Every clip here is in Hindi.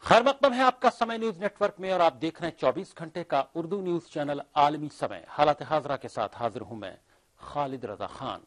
खैर मकदम है आपका समय न्यूज नेटवर्क में और आप देख रहे हैं 24 घंटे का उर्दू न्यूज चैनल आलमी समय। हालात हाजरा के साथ हाजिर हूं मैं खालिद रजा खान।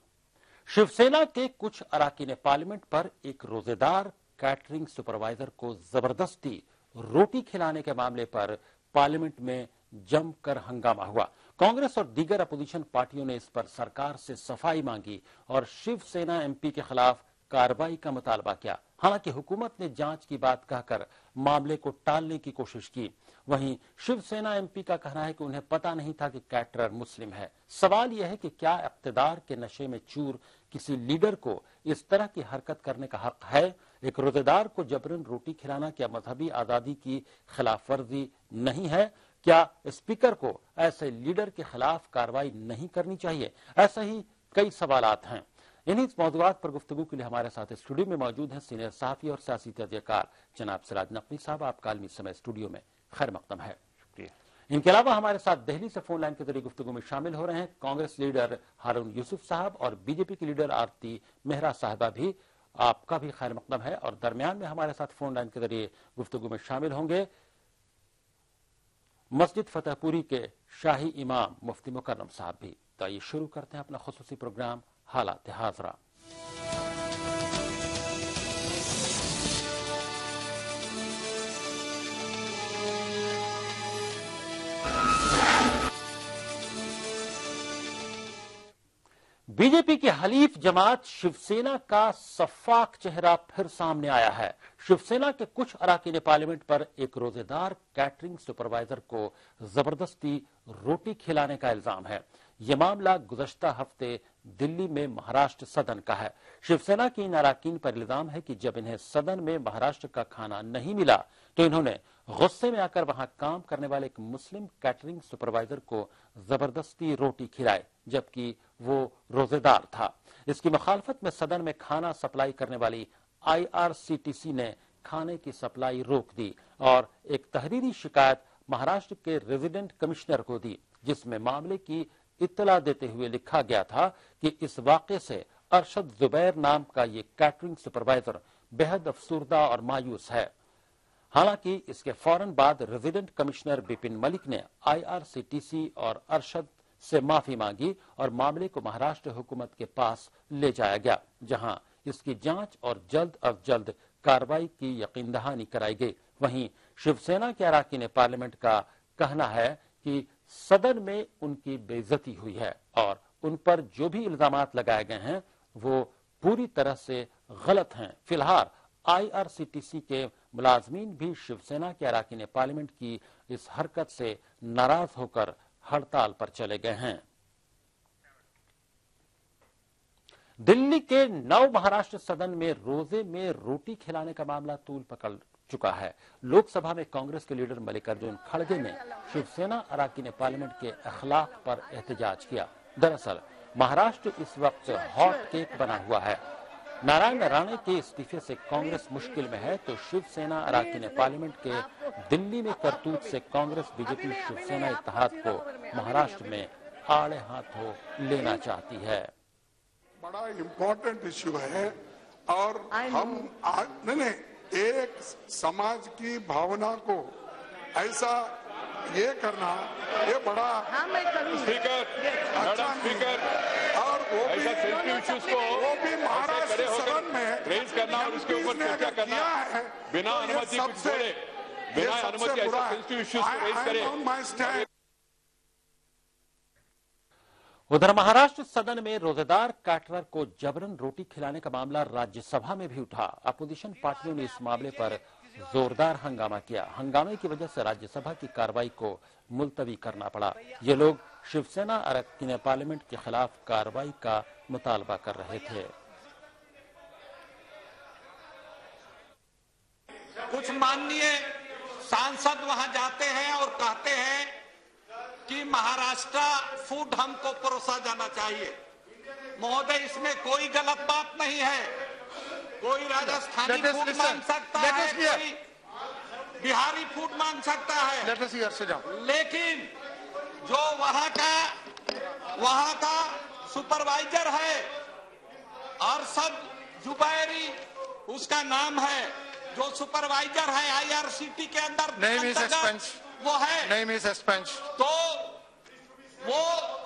शिवसेना के कुछ अराकीन पार्लियामेंट पर एक रोजेदार कैटरिंग सुपरवाइजर को जबरदस्ती रोटी खिलाने के मामले पर पार्लियामेंट में जमकर हंगामा हुआ। कांग्रेस और दीगर अपोजिशन पार्टियों ने इस पर सरकार से सफाई मांगी और शिवसेना एमपी के खिलाफ कार्रवाई का मुतालबा किया। हालांकि हुकूमत ने जांच की बात कहकर मामले को टालने की कोशिश की। वहीं शिवसेना एमपी का कहना है कि उन्हें पता नहीं था कि कैटरर मुस्लिम है। सवाल यह है कि क्या इक्तदार के नशे में चूर किसी लीडर को इस तरह की हरकत करने का हक है? एक रोजेदार को जबरन रोटी खिलाना क्या मजहबी आजादी की खिलाफ वर्जी नहीं है? क्या स्पीकर को ऐसे लीडर के खिलाफ कार्रवाई नहीं करनी चाहिए? ऐसा ही कई सवालात हैं। इन्हीं मौजूदात पर गुफ्तगू के लिए हमारे साथ स्टूडियो में मौजूद हैं सीनियर सहाफी और सियासी तजज़ियाकार जनाब सिराज नकवी साहब। आपका आलमी समय स्टूडियो में खैर मकदम है। इनके अलावा हमारे साथ दिल्ली से फोन लाइन के जरिए गुफ्तगू में शामिल हो रहे हैं कांग्रेस लीडर हारून यूसुफ साहब और बीजेपी की लीडर आरती मेहरा साहिबा भी। आपका भी खैर मकदम है। और दरमियान में हमारे साथ फोन लाइन के जरिए गुफ्तगू में शामिल होंगे मस्जिद फतेहपुरी के शाही इमाम मुफ्ती मुकर्रम साहब भी। तो आइए शुरू करते हैं अपना खुसूसी प्रोग्राम हालात हाजरा। बीजेपी की हलीफ जमात शिवसेना का सफाक चेहरा फिर सामने आया है। शिवसेना के कुछ अराकीन पार्लियामेंट पर एक रोजेदार कैटरिंग सुपरवाइजर को जबरदस्ती रोटी खिलाने का इल्जाम है। यह मामला गुज़श्ता हफ्ते दिल्ली में महाराष्ट्र सदन का है। शिवसेना की इन अराकीन पर इल्जाम है कि जब इन्हें सदन में महाराष्ट्र का खाना नहीं मिला तो इन्होंने गुस्से में आकर वहां काम करने वाले एक मुस्लिम कैटरिंग सुपरवाइजर को जबरदस्ती रोटी खिलाई, जबकि वो रोजेदार था। इसकी मुखालफत में सदन में खाना सप्लाई करने वाली IRCTC ने खाने की सप्लाई रोक दी और एक तहरीरी शिकायत महाराष्ट्र के रेजिडेंट कमिश्नर को दी, जिसमें मामले की इत्तला देते हुए लिखा गया था कि इस वाक़े से अरशद जुबैर नाम का ये कैटरिंग सुपरवाइजर बेहद अफसुर्दा और मायूस है। हालांकि इसके फौरन बाद रेजिडेंट कमिश्नर बिपिन मलिक ने IRCTC और अरशद से माफी मांगी और मामले को महाराष्ट्र हुकूमत के पास ले जाया गया, जहां इसकी जांच और जल्द अज जल्द कार्रवाई की यकीन दहानी कराई गई। वहीं शिवसेना के अराकीन पार्लियामेंट का कहना है कि सदन में उनकी बेइज्जती हुई है और उन पर जो भी इल्जामात लगाए गए हैं वो पूरी तरह से गलत हैं। फिलहाल IRCTC के मुलाजमीन भी शिवसेना के अराकीन पार्लियामेंट की इस हरकत से नाराज होकर हड़ताल पर चले गए हैं। दिल्ली के नव महाराष्ट्र सदन में रोजे में रोटी खिलाने का मामला तूल पकड़ चुका है। लोकसभा में कांग्रेस के लीडर मल्लिकार्जुन खड़गे ने शिवसेना अराकीन पार्लियामेंट के अखलाक पर एहतजाज किया। दरअसल महाराष्ट्र इस वक्त हॉट केक बना हुआ है। नारायण राणे के इस्तीफे से कांग्रेस मुश्किल में है तो शिवसेना अराकीन पार्लियामेंट के दिल्ली में करतूत से कांग्रेस बीजेपी शिवसेना इत्तेहाद को महाराष्ट्र में आड़े हाथों लेना चाहती है। बड़ा इम्पोर्टेंट इश्यू है और हम नहीं एक समाज की भावना को ऐसा ये करना ये बड़ा स्पीकर अच्छा स्पीकर और वो भी ऐसा सेंसिटिव इश्यूज को महाराष्ट्र सदन में रेज करना और उसके ऊपर चर्चा करना बिना अनुमति कुछ बोले, बिना अनुमति ऐसा सेंसिटिव इश्यूज को रेज करे। उधर महाराष्ट्र सदन में रोजेदार कैटरर को जबरन रोटी खिलाने का मामला राज्यसभा में भी उठा। अपोजिशन पार्टियों ने इस मामले पर जोरदार हंगामा किया। हंगामे की वजह से राज्यसभा की कार्रवाई को मुलतवी करना पड़ा। ये लोग शिवसेना अराकीन पार्लियामेंट के खिलाफ कार्रवाई का मुतालबा कर रहे थे। कुछ माननीय सांसद वहां जाते हैं और कहते हैं कि महाराष्ट्र फूड हमको परोसा जाना चाहिए। महोदय, इसमें कोई गलत बात नहीं है। कोई राजस्थानी फूड मांग सकता है, कोई बिहारी फूड मांग सकता है, लेकिन जो वहां का सुपरवाइजर है अरशद जुबैरी उसका नाम है, जो सुपरवाइजर है आईआरसीटी के अंदर वो है नेम इज एक्सपेंस। तो वो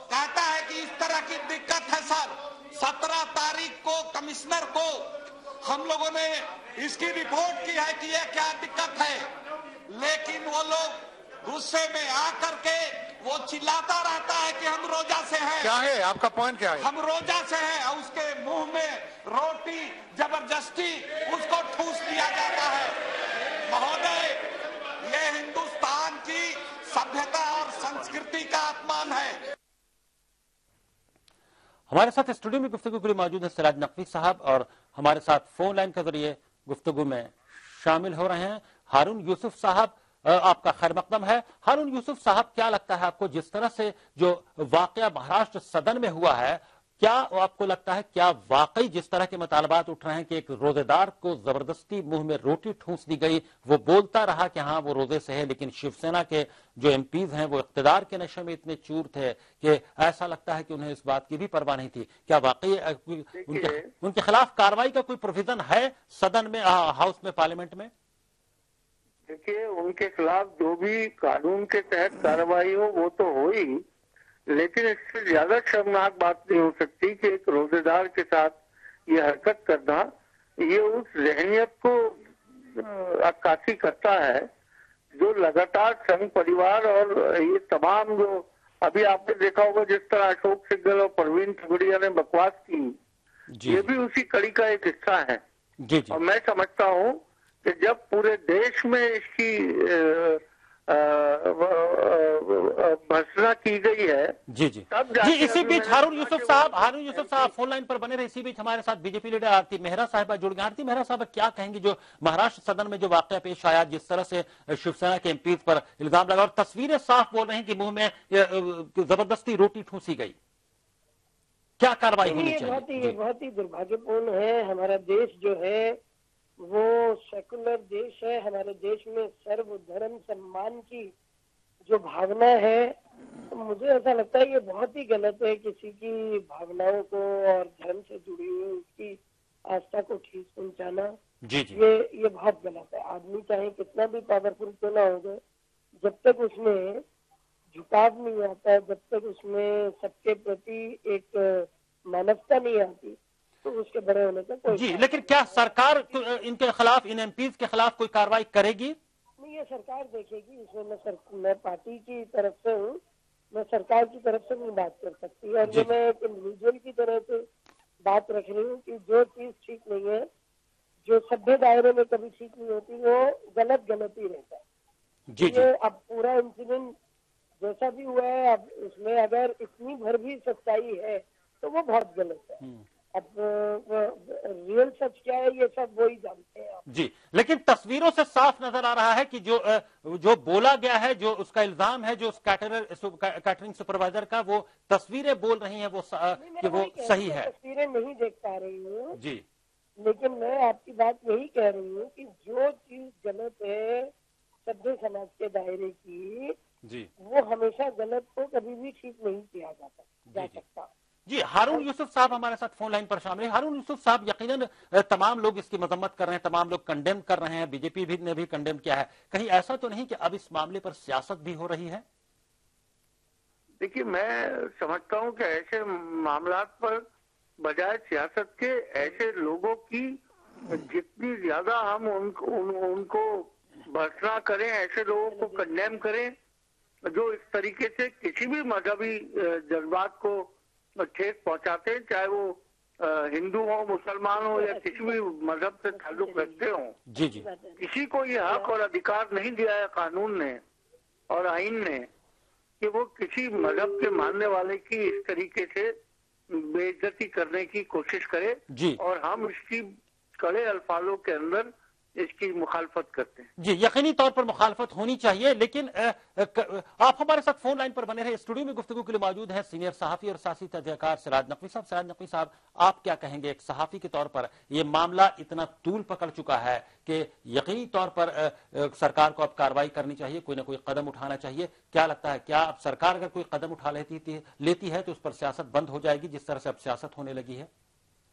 कहता है कि इस तरह की दिक्कत है सर। 17 तारीख को कमिश्नर को हम लोगों ने इसकी रिपोर्ट की है कि ये क्या दिक्कत है, लेकिन वो लोग गुस्से में आकर के वो चिल्लाता रहता है कि हम रोजा से हैं। क्या है आपका पॉइंट, क्या है? हम रोजा से हैं और उसके मुंह में रोटी जबरदस्ती उसको ठूस दिया जाता है। महोदय, ये हिंदुस्तान की सभ्यता और संस्कृति का अपमान है। हमारे साथ स्टूडियो में गुफ्तगू के लिए मौजूद है सिराज नकवी साहब और हमारे साथ फोन लाइन के जरिए गुफ्तगू में शामिल हो रहे हैं हारून यूसुफ साहब। आपका खैर मकदम है। हारून यूसुफ साहब, क्या लगता है आपको, जिस तरह से जो वाकया महाराष्ट्र सदन में हुआ है, क्या आपको लगता है क्या वाकई जिस तरह के मुतालबात उठ रहे हैं कि एक रोजेदार को जबरदस्ती मुंह में रोटी ठूंस दी गई, वो बोलता रहा कि हाँ वो रोजे से है, लेकिन शिवसेना के जो एमपीज हैं वो इख्तिदार के नशे में इतने चूर थे कि ऐसा लगता है कि उन्हें इस बात की भी परवाह नहीं थी। क्या वाकई उनके खिलाफ कार्रवाई का कोई प्रोविजन है सदन में, हाउस में, पार्लियामेंट में? देखिए, उनके खिलाफ जो भी कानून के तहत कार्रवाई हो वो तो हो ही, लेकिन इससे ज्यादा शर्मनाक बात नहीं हो सकती कि एक रोजेदार के साथ ये हरकत करना, ये उस जहनियत को अक्कासी करता है जो लगातार संघ परिवार और ये तमाम जो अभी आपने देखा होगा जिस तरह अशोक सिंघल और परवीन तगड़िया ने बकवास की, ये भी उसी कड़ी का एक हिस्सा है। और मैं समझता हूँ कि जब पूरे देश में इसकी भर्त्सना की गई है जी इसी बीच हारून यूसुफ साहब फोन लाइन पर बने रहे। इसी बीच हमारे साथ बीजेपी लीडर आरती मेहरा साहिबा जुड़ गए। आरती मेहरा साहब, क्या कहेंगे जो महाराष्ट्र सदन में जो वाकया पेश आया, जिस तरह से शिवसेना के एमपीज पर इल्जाम लगा और तस्वीरें साफ बोल रही हैं कि मुंह में जबरदस्ती रोटी ठूसी गई, क्या कार्रवाई होनी चाहिए? बहुत ही दुर्भाग्यपूर्ण है। हमारा देश जो है वो सेकुलर देश है। हमारे देश में सर्वधर्म सम्मान की जो भावना है, तो मुझे ऐसा लगता है ये बहुत ही गलत है किसी की भावनाओं को और धर्म से जुड़ी हुई उसकी आस्था को ठेस पहुंचाना। ये बहुत गलत है। आदमी चाहे कितना भी पावरफुल क्यों ना हो गए, जब तक उसमें झुकाव नहीं आता है, जब तक उसमें सबके प्रति एक मानवता नहीं आती, तो उसके बड़े होने का कोई लेकिन क्या सरकार इनके खिलाफ, इन एमपीज के खिलाफ कोई कार्रवाई करेगी? नहीं, ये सरकार देखेगी। इसमें मैं पार्टी की तरफ से हूँ, मैं सरकार की तरफ से नहीं बात कर सकती। और ये मैं एक इंडिविजुअल की तरह से बात रख रही हूँ कि जो चीज ठीक नहीं है, जो सभ्य दायरे में कभी ठीक नहीं होती, वो गलत ही रहता है। ये अब पूरा इंसिडेंट जैसा भी हुआ है, अब उसमें अगर इतनी भर भी सच्चाई है तो वो बहुत गलत है। अब रियल सच क्या है ये सब वही जानते हैं आप। लेकिन तस्वीरों से साफ नजर आ रहा है कि जो बोला गया है, जो उसका इल्जाम है, जो उस कैटरिंग सुपरवाइजर का, वो तस्वीरें बोल रही हैं कि वो सही है। तस्वीरें नहीं देख पा रही हूँ लेकिन मैं आपकी बात यही कह रही हूँ कि जो चीज गलत है सभ्य समाज के दायरे की, वो हमेशा गलत को कभी भी ठीक नहीं किया जा सकता। हारून यूसुफ साहब हमारे साथ फोन लाइन पर शामिल है। हारून यूसुफ साहब, यकीनन तमाम लोग इसकी मजम्मत कर रहे हैं, तमाम लोग कंडेम कर रहे हैं, बीजेपी ने भी कंडेम किया है। कहीं ऐसा तो नहीं कि अब इस मामले पर सियासत भी हो रही है? देखिए, मैं समझता हूं कि ऐसे मामलात पर बजाय सियासत के ऐसे लोगों की जितनी ज्यादा हम उनको भर्त्सना करें, ऐसे लोगों को कंडेम करें जो इस तरीके से किसी भी मजहबी जज्बात को ठेस पहुंचाते हैं, चाहे वो हिंदू हो, मुसलमान हो या किसी भी मजहब से ताल्लुक रखते हो। किसी को ये हक और अधिकार नहीं दिया है कानून ने और आइन ने कि वो किसी मजहब के मानने वाले की इस तरीके से बेइज्जती करने की कोशिश करे। और हम इसकी कड़े अल्फाजों के अंदर इसकी मुखालफत करते हैं। यकीनी तौर पर मुखालफत होनी चाहिए। लेकिन आप हमारे साथ फोन लाइन पर बने रहे। स्टूडियो में गुफ्तगू के लिए मौजूद हैं सीनियर सहाफी और सियासी तजज़ियाकार सिराज नकवी साहब। सिराज नकवी साहब, आप क्या कहेंगे एक सहाफी के तौर पर? ये मामला इतना तूल पकड़ चुका है कि यकीनी तौर पर सरकार को अब कार्रवाई करनी चाहिए, कोई ना कोई कदम उठाना चाहिए। क्या लगता है, क्या अब सरकार अगर कोई कदम उठा लेती है तो उस पर सियासत बंद हो जाएगी, जिस तरह से अब सियासत होने लगी है?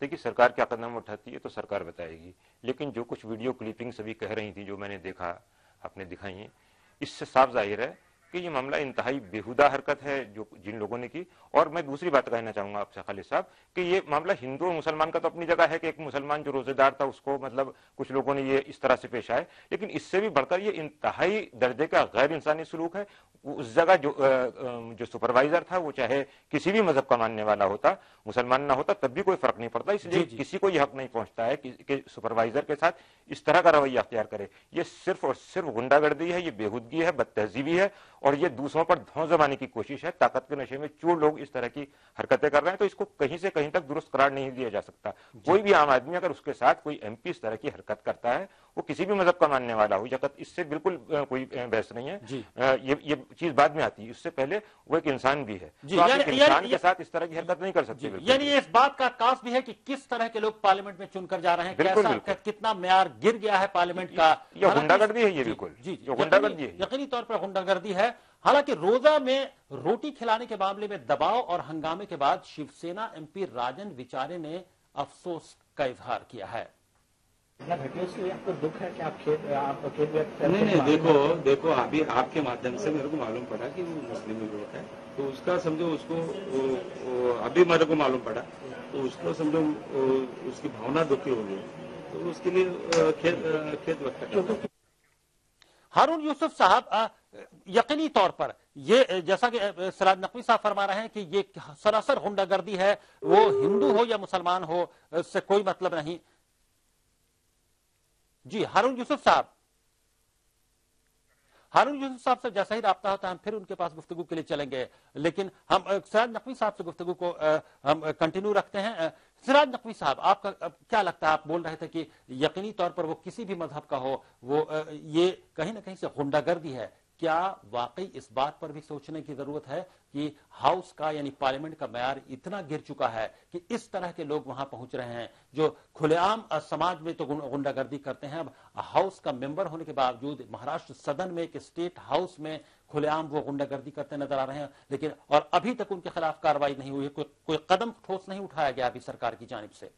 देखिए, सरकार क्या कदम उठाती है तो सरकार बताएगी, लेकिन जो कुछ वीडियो क्लिपिंग्स अभी कह रही थी, जो मैंने देखा, आपने दिखाई है, इससे साफ जाहिर है कि ये मामला इंतहाई बेहुदा हरकत है जो जिन लोगों ने की। और मैं दूसरी बात कहना चाहूंगा आपसे खालिद साहब कि ये मामला हिंदू और मुसलमान का तो अपनी जगह है कि एक मुसलमान जो रोजेदार था उसको मतलब कुछ लोगों ने ये इस तरह से पेश आए, लेकिन इससे भी बढ़कर ये इंतहाई दर्जे का गैर इंसानी सलूक है। उस जगह जो सुपरवाइजर था वो चाहे किसी भी मजहब का मानने वाला होता, मुसलमान ना होता, तब भी कोई फर्क नहीं पड़ता। इसलिए किसी को यह हक नहीं पहुंचता है कि सुपरवाइजर के साथ इस तरह का रवैया अख्तियार करे। ये सिर्फ और सिर्फ गुंडागर्दी है, ये बेहुदगी है, बदतहजीबी है और ये दूसरों पर धौंस जमाने की कोशिश है। ताकत के नशे में चूर लोग इस तरह की हरकतें कर रहे हैं तो इसको कहीं से कहीं तक दुरुस्त करार नहीं दिया जा सकता। कोई भी आम आदमी अगर उसके साथ कोई एमपी इस तरह की हरकत करता है, वो किसी भी मजहब का मानने वाला हो, जगत इससे बिल्कुल कोई बहस नहीं है। ये चीज बाद में आती है, इससे पहले वो एक इंसान भी है, तो आप एक इंसान के साथ इस तरह की हरकत नहीं कर सकते। यानी इस बात का कास भी है कि किस तरह के लोग पार्लियामेंट में चुनकर जा रहे हैं, कैसा कितना म्यार गिर गया है पार्लियामेंट का। यह गुंडागर्दी है, ये बिल्कुल गुंडागर्दी है, यकीनी तौर पर गुंडागर्दी है। हालांकि रोजा में रोटी खिलाने के मामले में दबाव और हंगामे के बाद शिवसेना एमपी राजन विचारे ने अफसोस का इजहार किया है। आपको दुख है कि आप खेद व्यक्त करते हैं? नहीं, देखो अभी आपके माध्यम से मेरे को मालूम पड़ा कि वो मुस्लिम युवक है, तो उसका समझो उसको अभी मेरे को मालूम पड़ा, तो उसको समझो उसकी भावना दुखी हो गई, तो उसके लिए खेद व्यक्त करता हूं। हारून यूसुफ साहब, यकीनी तौर पर ये जैसा कि सिराज नकवी साहब फरमा रहे हैं कि ये सरासर गुंडागर्दी है, वो हिंदू हो या मुसलमान हो इससे कोई मतलब नहीं। जी हारून यूसुफ साहब से जैसा ही राब्ता होता है हम फिर उनके पास गुफ्तगू के लिए चलेंगे, लेकिन हम सिराज नकवी साहब से गुफ्तगू को हम कंटिन्यू रखते हैं। सिराज नकवी साहब, आपका क्या लगता है? आप बोल रहे थे कि यकीनी तौर पर वो किसी भी मजहब का हो, वो ये कहीं ना कहीं से गुंडागर्दी है। क्या वाकई इस बात पर भी सोचने की जरूरत है कि हाउस का यानी पार्लियामेंट का म्यार इतना गिर चुका है कि इस तरह के लोग वहां पहुंच रहे हैं जो खुलेआम समाज में तो गुंडागर्दी करते हैं, अब हाउस का मेंबर होने के बावजूद महाराष्ट्र सदन में एक स्टेट हाउस में खुलेआम वो गुंडागर्दी करते नजर आ रहे हैं, लेकिन और अभी तक उनके खिलाफ कार्रवाई नहीं हुई, कोई कदम ठोस नहीं उठाया गया अभी सरकार की जानिब से।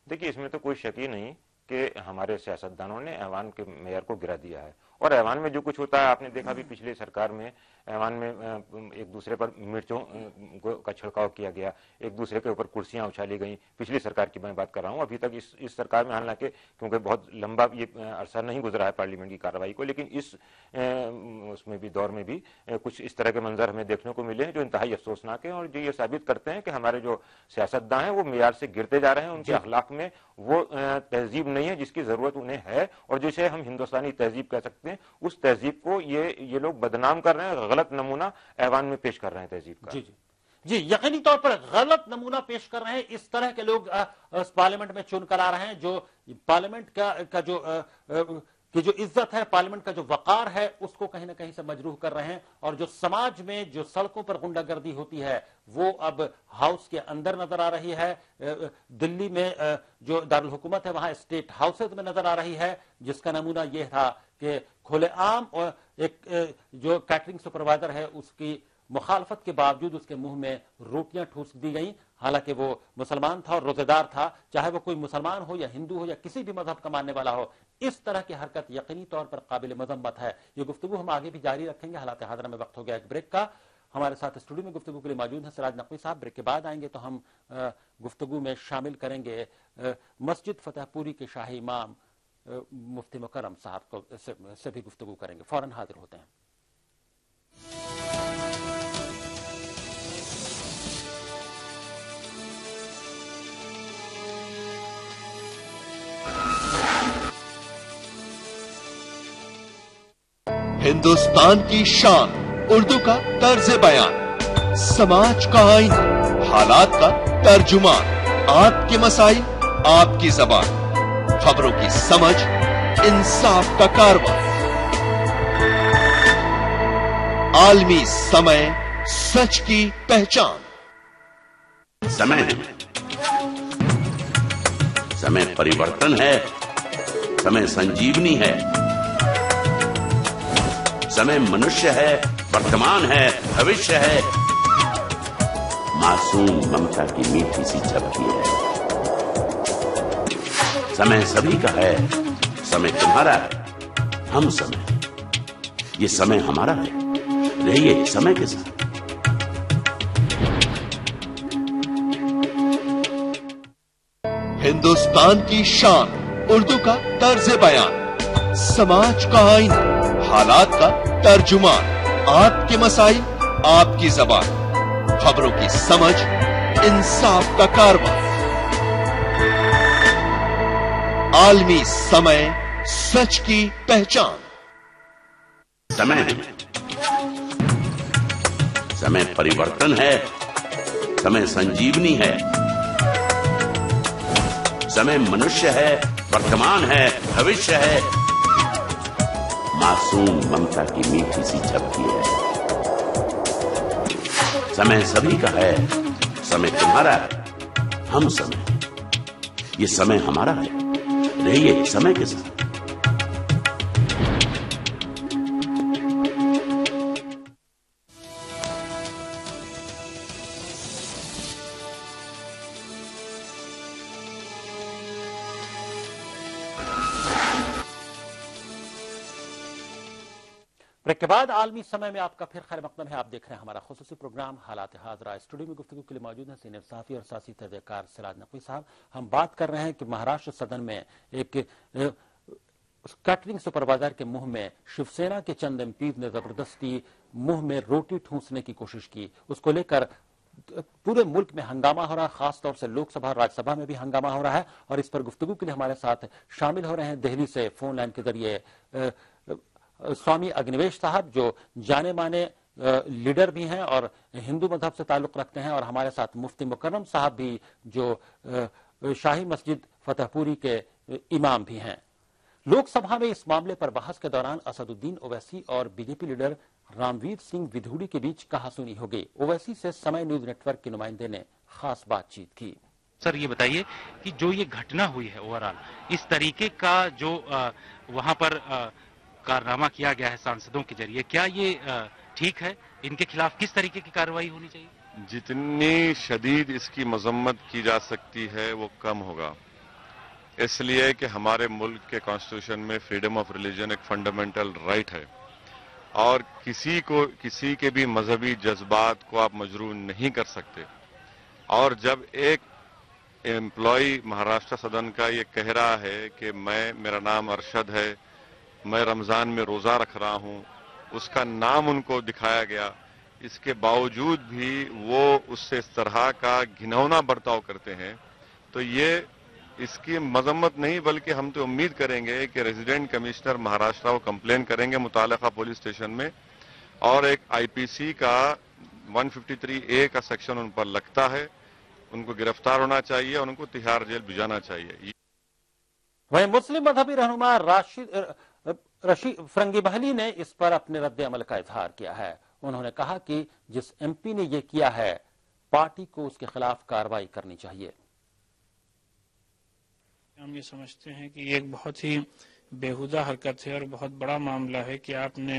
देखिए, इसमें तो कोई शक ही नहीं कि हमारे सियासतदानों ने ऐवान के मेयर को गिरा दिया है। और ऐवान में जो कुछ होता है आपने देखा भी, पिछली सरकार में ऐवान में एक दूसरे पर मिर्चों का छिड़काव किया गया, एक दूसरे के ऊपर कुर्सियां उछाली गई। पिछली सरकार की मैं बात कर रहा हूं। अभी तक इस सरकार में हालांकि क्योंकि बहुत लंबा ये अरसा नहीं गुजरा है पार्लियामेंट की कार्रवाई को, लेकिन इस उसमें भी दौर में भी कुछ इस तरह के मंजर हमें देखने को मिले हैं जो इंतहाई अफसोसनाक है और जो ये साबित करते हैं कि हमारे जो सियासतदान हैं वो मेयार से गिरते जा रहे हैं। उनके अखलाक में वो तहजीब नहीं है जिसकी जरूरत उन्हें है और जिसे हम हिंदुस्तानी तहजीब कह सकते हैं। उस तहजीब को ये लोग बदनाम कर रहे हैं, गलत नमूना ऐवान में पेश कर रहे हैं तहजीब का। जी, यकीनी तौर पर गलत नमूना पेश कर रहे हैं। इस तरह के लोग पार्लियामेंट में चुनकर आ रहे हैं जो पार्लियामेंट का जो इज्जत है, पार्लियामेंट का जो वकार है, उसको कहीं ना कहीं से मजरूह कर रहे हैं। और जो समाज में जो सड़कों पर गुंडागर्दी होती है वो अब हाउस के अंदर नजर आ रही है। दिल्ली में जो दारुल हुकूमत है वहां स्टेट हाउसेज में नजर आ रही है, जिसका नमूना यह था कि खुलेआम और एक जो कैटरिंग सुपरवाइजर है उसकी मुखालफत के बावजूद उसके मुंह में रोटियां ठूस दी गई। हालांकि वो मुसलमान था और रोजेदार था, चाहे वो कोई मुसलमान हो या हिंदू हो या किसी भी मजहब का मानने वाला हो, इस तरह की हरकत यकीनी तौर पर काबिल मजम्मत है। ये गुफ्तगू हम आगे भी जारी रखेंगे। हालात हाज़िरा में वक्त हो गया एक ब्रेक का। हमारे साथ स्टूडियो में गुफ्तगू के लिए मौजूद हैं सिराज नकवी साहब। ब्रेक के बाद आएंगे तो हम गुफ्तगू में शामिल करेंगे मस्जिद फतेहपुरी के शाही इमाम मुफ्ती मुकर्रम साहब को से भी गुफ्तगू करेंगे। फौरन हाजिर होते हैं। हिंदुस्तान की शान उर्दू का तर्ज बयान, समाज का आईना, हालात का तर्जुमान, आपके मसाइल आपकी जबान, खबरों की समझ इंसाफ का कारवां, आलमी समय सच की पहचान। समय परिवर्तन है, समय संजीवनी है, समय मनुष्य है, वर्तमान है, भविष्य है, मासूम ममता की मीठी सी झपकी है। समय सभी का है, समय तुम्हारा है, हम समय, ये समय हमारा है, रहिए समय के साथ। हिंदुस्तान की शान उर्दू का तर्ज बयान, समाज का आईना, हालात का तर्जुमान, आपके मसाइल आपकी जबान, खबरों की समझ इंसाफ का कारवां, आलमी समय सच की पहचान। समय परिवर्तन है, समय संजीवनी है, समय मनुष्य है, वर्तमान है, भविष्य है, मासूम ममता की मीठी सी झपकी है। समय सभी का है, समय तुम्हारा है, हम समय, ये समय हमारा है, रहिए समय के साथ। ब्रेक के बाद आलमी समय में आपका फिर खैर मकदम है। आप देख रहे हैं हमारा खुसूसी प्रोग्राम हालात हाज़रा। स्टूडियो में गुफ्तगू के लिए मौजूद हैं सीनियर सहाफ़ी और सियासी तजज़ियाकार सिराज नकवी साहब। हम बात कर रहे हैं कि महाराष्ट्र सदन में एक कैटरिंग सुपरवाइजर के मुंह में शिवसेना के चंद एमपीज ने जबरदस्ती मुंह में रोटी ठूंसने की कोशिश की। उसको लेकर पूरे मुल्क में हंगामा हो रहा है, खासतौर से लोकसभा और राज्यसभा में भी हंगामा हो रहा है। और इस पर गुफ्तगू के लिए हमारे साथ शामिल हो रहे हैं दिल्ली से फोन लाइन के जरिए स्वामी अग्निवेश साहब, जो जाने माने लीडर भी हैं और हिंदू मजहब से ताल्लुक रखते हैं, और हमारे साथ मुफ्ती मुकर्रम साहब भी, जो शाही मस्जिद फतेहपुरी के इमाम भी हैं। लोकसभा में इस मामले पर बहस के दौरान असदुद्दीन ओवैसी और बीजेपी लीडर रामवीर सिंह विधूड़ी के बीच कहासुनी हो गई। ओवैसी से समय न्यूज नेटवर्क के नुमाइंदे ने खास बातचीत की। सर, ये बताइए कि जो ये घटना हुई है ओवरऑल, इस तरीके का जो वहां पर कारनामा किया गया है सांसदों के जरिए, क्या ये ठीक है? इनके खिलाफ किस तरीके की कार्रवाई होनी चाहिए? जितनी शदीद इसकी मजम्मत की जा सकती है वो कम होगा, इसलिए कि हमारे मुल्क के कॉन्स्टिट्यूशन में फ्रीडम ऑफ रिलीजन एक फंडामेंटल राइट है और किसी के भी मजहबी जज्बात को आप मजरूह नहीं कर सकते। और जब एक एम्प्लॉय महाराष्ट्र सदन का ये कह रहा है कि मेरा नाम अरशद है, मैं रमजान में रोजा रख रहा हूं, उसका नाम उनको दिखाया गया, इसके बावजूद भी वो उससे इस तरह का घिनौना बर्ताव करते हैं, तो ये इसकी मजम्मत नहीं बल्कि हम तो उम्मीद करेंगे कि रेजिडेंट कमिश्नर महाराष्ट्र को कंप्लेन करेंगे मुतालिका पुलिस स्टेशन में, और एक आईपीसी का 153A का सेक्शन उन पर लगता है, उनको गिरफ्तार होना चाहिए और उनको तिहाड़ जेल भिजाना चाहिए। वहीं मुस्लिम मजहबी रहनुमा रशीद फरंगी बहली ने इस पर अपने रद्द अमल का इजहार किया है। उन्होंने कहा कि जिस एमपी ने यह किया है, पार्टी को उसके खिलाफ कार्रवाई करनी चाहिए। हम ये समझते हैं कि एक बहुत ही बेहुदा हरकत है और बहुत बड़ा मामला है कि आपने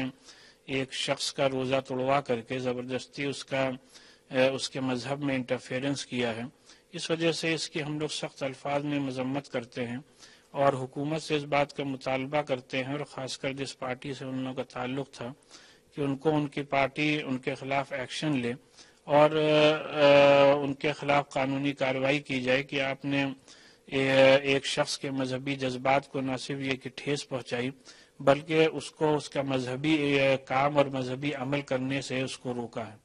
एक शख्स का रोजा तोड़वा करके जबरदस्ती उसके मजहब में इंटरफेरेंस किया है। इस वजह से इसकी हम लोग सख्त अल्फाज में मजम्मत करते हैं और हुकूमत से इस बात का मुतालबा करते हैं, और ख़ासकर जिस पार्टी से उन लोगों का ताल्लुक था, कि उनकी पार्टी उनके खिलाफ एक्शन ले और उनके खिलाफ कानूनी कार्रवाई की जाए कि आपने एक शख्स के मजहबी जज्बात को न सिर्फ ये कि ठेस पहुंचाई, बल्कि उसको उसका मजहबी काम और मजहबी अमल करने से उसको रोका है।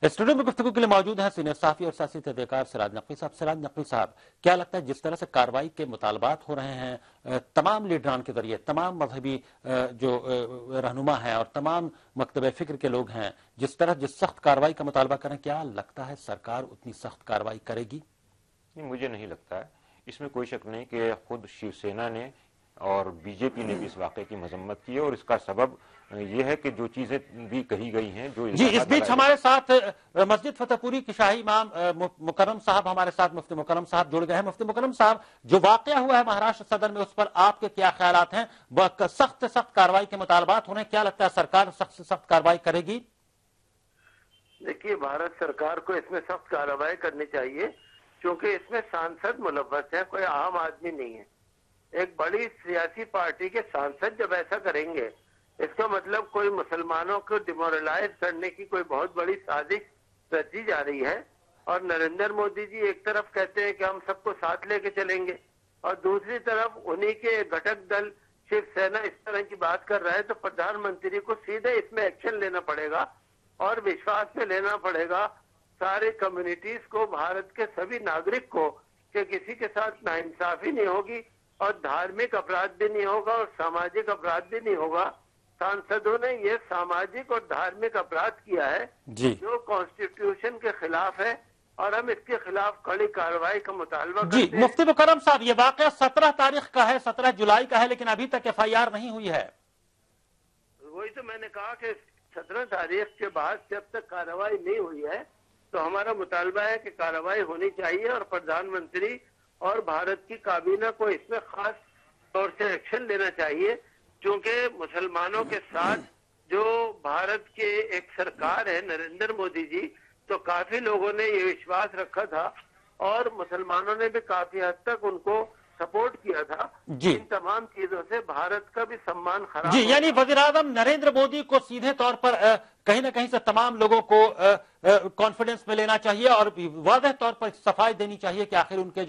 स्टूडियो में गुफ्तगू के लिए मौजूद हैं सीनियर सहाफ़ी और सियासी तजज़ियाकार सिराज नकवी साहब। सिराज नकवी साहब, क्या लगता है जिस तरह से कार्रवाई के मुतालबात हो रहे हैं तमाम लीडरान के जरिए, तमाम मजहबी जो रहनुमा हैं और तमाम मकतब फिक्र के लोग हैं, जिस सख्त कार्रवाई का मुतालबा करें, क्या लगता है सरकार उतनी सख्त कार्रवाई करेगी? नहीं, मुझे नहीं लगता है। इसमें कोई शक नहीं कि खुद शिवसेना ने और बीजेपी ने भी इस वाक़े की मजम्मत की है, और इसका सबब ये है कि जो चीजें भी कही गई हैं, जो जी, इस बीच हमारे साथ मस्जिद फतेहपुरी के शाही इमाम मुकर्रम साहब हमारे साथ मुफ्ती मुकर्रम साहब जुड़ गए हैं। मुफ्ती मुकर्रम साहब, जो वाकया हुआ है महाराष्ट्र सदन में, उस पर आपके क्या ख्यालात हैं? सख्त से सख्त कार्रवाई के मुतालबात हो रहे हैं, क्या लगता है सरकार सख्त से सख्त कार्रवाई करेगी? देखिए, भारत सरकार को इसमें सख्त कार्रवाई करनी चाहिए, क्योंकि इसमें सांसद मुलव्वस है, कोई आम आदमी नहीं है। एक बड़ी सियासी पार्टी के सांसद जब ऐसा करेंगे, इसका मतलब कोई मुसलमानों को डिमोरलाइज करने की कोई बहुत बड़ी साजिश रची जा रही है। और नरेंद्र मोदी जी एक तरफ कहते हैं कि हम सबको साथ लेके चलेंगे, और दूसरी तरफ उन्हीं के घटक दल शिवसेना इस तरह की बात कर रहा है, तो प्रधानमंत्री को सीधे इसमें एक्शन लेना पड़ेगा और विश्वास में लेना पड़ेगा सारे कम्युनिटीज को, भारत के सभी नागरिक को, कि किसी के साथ नाइंसाफी नहीं होगी और धार्मिक अपराध भी नहीं होगा और सामाजिक अपराध भी नहीं होगा। सांसदों ने ये सामाजिक और धार्मिक अपराध किया है जो कॉन्स्टिट्यूशन के खिलाफ है, और हम इसके खिलाफ कड़ी कार्रवाई का मुतालबा करते हैं। मुफ्ती मुकर्रम साहब, ये वाकया 17 तारीख का है, 17 जुलाई का है, लेकिन अभी तक FIR नहीं हुई है। वही तो मैंने कहा कि 17 तारीख के बाद जब तक कार्रवाई नहीं हुई है तो हमारा मुतालबा है कि कार्रवाई होनी चाहिए और प्रधानमंत्री और भारत की काबीना को इसमें खास तौर से एक्शन लेना चाहिए, क्योंकि मुसलमानों के साथ जो भारत के एक सरकार है नरेंद्र मोदी जी, तो काफी लोगों ने ये विश्वास रखा था और मुसलमानों ने भी काफी हद तक उनको सपोर्ट किया था। इन तमाम चीजों से भारत का भी सम्मान खराब जी, यानी वज़ीर-ए-आज़म नरेंद्र मोदी को सीधे तौर पर कहीं ना कहीं से तमाम लोगों को कॉन्फिडेंस में लेना चाहिए और वाज़ेह तौर पर सफाई देनी चाहिए कि आखिर उनके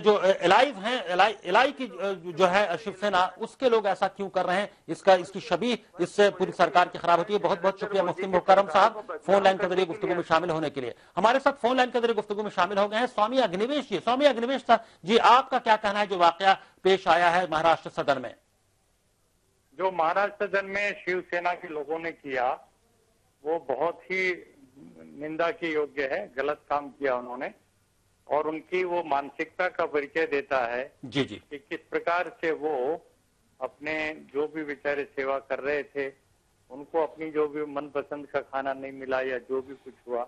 जो एलाइज हैं, एलाई की जो है शिवसेना, उसके लोग ऐसा क्यों कर रहे हैं, इसकी छवि इससे पूरी सरकार की खराब होती है। बहुत बहुत शुक्रिया मुफ्ती मुकर्रम साहब, फोन लाइन के जरिए गुफ्तगू में शामिल होने के लिए। हमारे साथ फोन लाइन के जरिए गुफ्तगू में शामिल हो गए हैं स्वामी अग्निवेश जी। स्वामी अग्निवेश जी, आपका क्या कहना है जो वाकया पेश आया है महाराष्ट्र सदन में? जो महाराष्ट्र सदन में शिवसेना के लोगों ने किया वो बहुत ही निंदा के योग्य है। गलत काम किया उन्होंने, और उनकी वो मानसिकता का परिचय देता है जी कि किस प्रकार से वो अपने जो भी बेचारे सेवा कर रहे थे, उनको अपनी जो भी मनपसंद का खाना नहीं मिला या जो भी कुछ हुआ,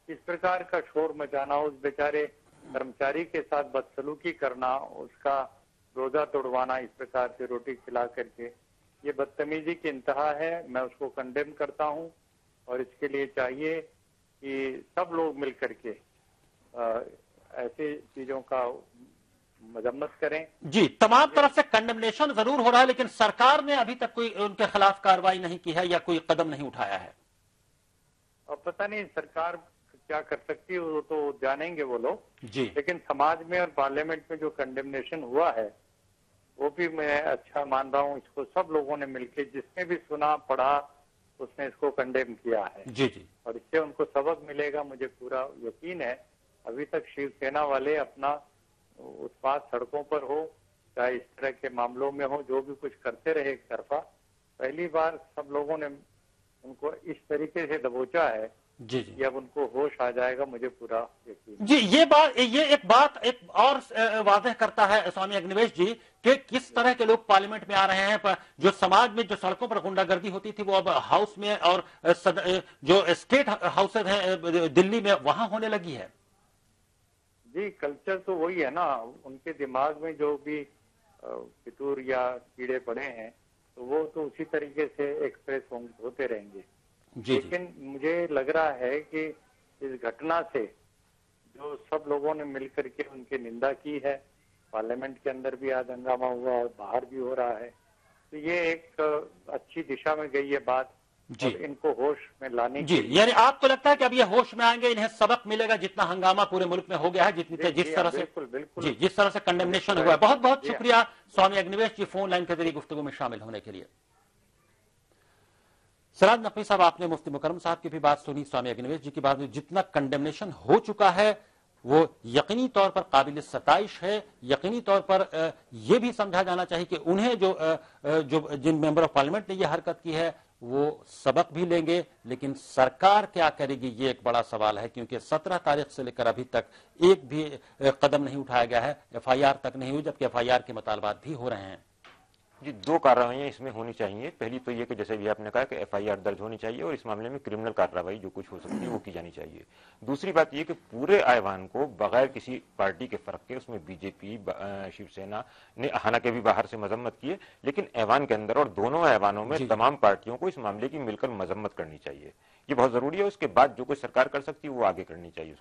इस प्रकार का शोर मचाना, उस बेचारे कर्मचारी के साथ बदसलूकी करना, उसका रोजा तोड़वाना इस प्रकार से रोटी खिला करके, ये बदतमीजी की इंतहा है। मैं उसको कंडेम करता हूँ और इसके लिए चाहिए कि सब लोग मिल करके ऐसी चीजों का मजम्मत करें। जी, तमाम तरफ से कंडेमनेशन जरूर हो रहा है, लेकिन सरकार ने अभी तक कोई उनके खिलाफ कार्रवाई नहीं की है या कोई कदम नहीं उठाया है। अब पता नहीं सरकार क्या कर सकती है, वो तो जानेंगे वो लोग जी। लेकिन समाज में और पार्लियामेंट में जो कंडेमनेशन हुआ है वो भी मैं अच्छा मान रहा हूँ। इसको सब लोगों ने मिलकर, जिसने भी सुना पढ़ा, उसने इसको कंडेम किया है जी जी, और इससे उनको सबक मिलेगा, मुझे पूरा यकीन है। अभी तक शिवसेना वाले अपना उत्पात सड़कों पर हो, चाहे इस तरह के मामलों में हो, जो भी कुछ करते रहे एक तरफा, पहली बार सब लोगों ने उनको इस तरीके से दबोचा है जी जी, कि अब उनको होश आ जाएगा, मुझे पूरा यकीन जी। ये एक और वाज़ेह करता है स्वामी अग्निवेश जी कि किस तरह के लोग पार्लियामेंट में आ रहे हैं। जो समाज में जो सड़कों पर गुंडागर्दी होती थी वो अब हाउस में और जो स्टेट हाउसेज हैं दिल्ली में, वहां होने लगी है। जी, कल्चर तो वही है ना, उनके दिमाग में जो भी फितूर या कीड़े पड़े हैं तो वो तो उसी तरीके से एक्सप्रेस होते रहेंगे। लेकिन मुझे लग रहा है कि इस घटना से जो सब लोगों ने मिलकर के उनकी निंदा की है, पार्लियामेंट के अंदर भी आज हंगामा हुआ और बाहर भी हो रहा है, तो ये एक अच्छी दिशा में गई है बात और इनको होश में लाने जी। यानी आपको लगता है कि अब ये होश में आएंगे, इन्हें सबक मिलेगा जितना हंगामा पूरे मुल्क में हो गया है, जिस तरह से जी, जिस तरह से कंडेमनेशन हुआ है। बहुत बहुत शुक्रिया स्वामी अग्निवेश जी, फोन लाइन के जरिए गुफ्तगू में शामिल होने के लिए। सराज नकवी साहब, आपने मुफ्ती मुकर्रम साहब की भी बात सुनी, स्वामी अग्निवेश जी की बात, जितना कंडेमनेशन हो चुका है वो यकीनी तौर पर काबिल सताइश है। यकीनी तौर पर यह भी समझा जाना चाहिए कि उन्हें जो जिन मेंबर ऑफ पार्लियामेंट ने यह हरकत की है वो सबक भी लेंगे, लेकिन सरकार क्या करेगी ये एक बड़ा सवाल है, क्योंकि 17 तारीख से लेकर अभी तक एक भी कदम नहीं उठाया गया है, FIR तक नहीं हुई, जबकि FIR के मुतालबात भी हो रहे हैं। जी, दो कार्रवाइयां इसमें होनी चाहिए। पहली तो ये कि जैसे भी आपने कहा कि FIR दर्ज होनी चाहिए और इस मामले में क्रिमिनल कार्रवाई जो कुछ हो सकती है वो की जानी चाहिए। दूसरी बात ये कि पूरे ऐवान को बगैर किसी पार्टी के फर्क के, उसमें बीजेपी शिवसेना ने हालांकि भी बाहर से मजम्मत की है, लेकिन ऐवान के अंदर और दोनों ऐवानों में तमाम पार्टियों को इस मामले की मिलकर मजम्मत करनी चाहिए। ये बहुत जरूरी है। उसके बाद जो कोई सरकार कर सकती है वो आगे करनी चाहिए।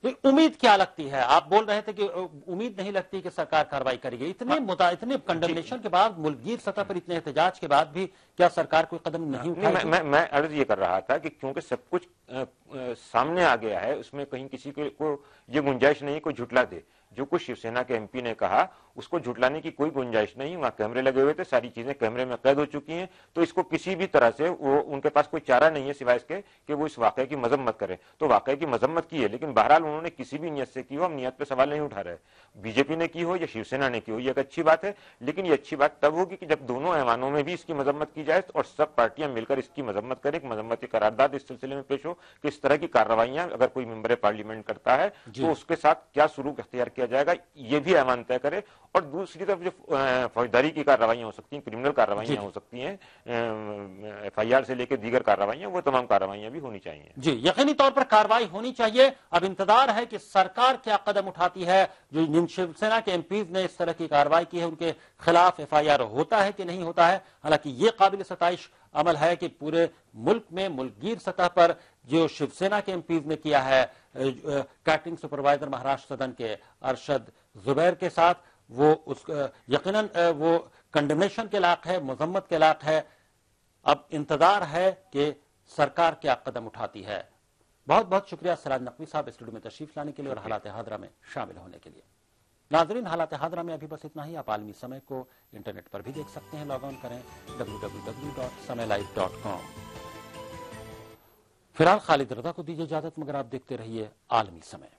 उम्मीद क्या लगती है? आप बोल रहे थे कि उम्मीद नहीं लगती कि सरकार कार्रवाई करेगी। इतने कंडेमनेशन के बाद, मुल्कगीर सतह पर इतने एहतजाज के बाद भी क्या सरकार कोई कदम नहीं उठाई? मैं अर्ज ये कर रहा था कि क्योंकि सब कुछ सामने आ गया है, उसमें कहीं किसी को ये गुंजाइश नहीं कोई झुटला दे। जो कुछ शिवसेना के एमपी ने कहा उसको झुटलाने की कोई गुंजाइश नहीं। वहां कैमरे लगे हुए थे, सारी चीजें कैमरे में कैद हो चुकी हैं, तो इसको किसी भी तरह से वो उनके पास कोई चारा नहीं है सिवाय इसके कि वो इस वाकये की मजम्मत करें। तो वाकये की मजम्मत की है, लेकिन बहरहाल उन्होंने किसी भी नियत से की हो, हम नियत पे सवाल नहीं उठा रहे। बीजेपी ने की हो या शिवसेना ने की हो, ये एक अच्छी बात है, लेकिन ये अच्छी बात तब होगी कि जब दोनों ऐवानों में भी इसकी मजम्मत की जाए और सब पार्टियां मिलकर इसकी मजम्मत करें, एक मजम्मती करारदाद इस सिलसिले में पेश हो कि इस तरह की कार्रवाइयां अगर कोई मेंबर पार्लियामेंट करता है तो उसके साथ क्या सलूक अख्तियार किया जाएगा, ये भी ऐवान तय करे। और दूसरी तरफ जो फौजदारी की कार्रवाइयां हो सकती हैं, क्रिमिनल कार्रवाइयां हो सकती हैं, FIR से लेकर दीगर कार्रवाइयां, वो तमाम कार्रवाइयां भी होनी चाहिए। जी, यकीनी तौर पर कार्रवाई होनी चाहिए। अब इंतजार है कि सरकार क्या कदम उठाती है। जो जिन शिवसेना के एमपीज ने इस तरह की कार्रवाई की है उनके खिलाफ FIR होता है कि नहीं होता है। हालांकि ये काबिल सताइश अमल है कि पूरे मुल्क में मुल्कगीर सतह पर जो शिवसेना के एमपीज ने किया है कैटरिंग सुपरवाइजर महाराष्ट्र सदन के अरशद जुबैर के साथ, वो उस यकीनन वो कंडेमनेशन के लायक है, मजम्मत के लायक है। अब इंतजार है कि सरकार क्या कदम उठाती है। बहुत बहुत शुक्रिया सिराज नकवी साहब स्टूडियो में तशरीफ लाने के लिए और हालात हादरा में शामिल होने के लिए। नाजरीन, हालात हादरा में अभी बस इतना ही। आप आलमी समय को इंटरनेट पर भी देख सकते हैं, लॉग ऑन करें www.samaylive.com। फिलहाल खालिद रजा को दीजिए इजाजत, मगर आप देखते रहिए आलमी समय।